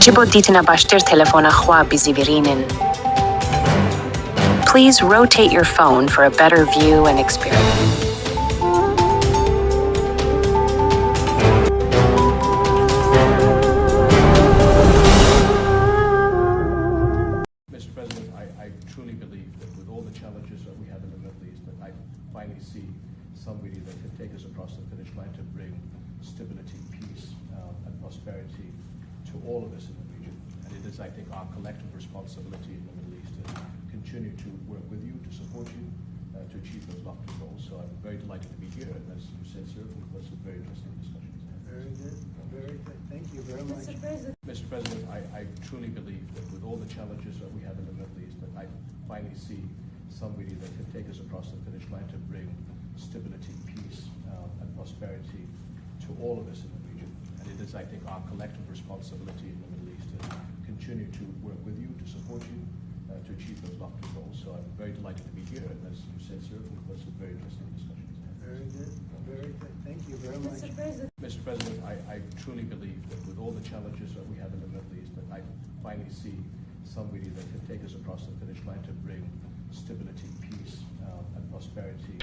Ji bo dîtina baştir telefona xwe bizîvirînin. Please rotate your phone for a better view and experience. Mr. President, I truly believe that with all the challenges that we have in the Middle East, that I finally see somebody that can take us across the finish line to bring stability, peace, and prosperity to all of us in the region. And it is, I think, our collective responsibility in the Middle East to continue to work with you, to support you, to achieve those lofty goals. So I'm very delighted to be here, and as you said, sir, we've got some very interesting discussions. Very good, very good. Thank you very much. Mr. President, I truly believe that with all the challenges that we have in the Middle East, that I finally see somebody that can take us across the finish line to bring stability, peace, and prosperity to all of us in the region. And it is, I think, our collective responsibility in the Middle East to continue to work with you, to support you, to achieve those lofty goals. So I'm very delighted to be here, and as you said, sir, we've got some very interesting discussions. Very good, very good. Thank you very much. Mr. President, I truly believe that with all the challenges that we have in the Middle East, that I finally see somebody that can take us across the finish line to bring stability, peace, and prosperity.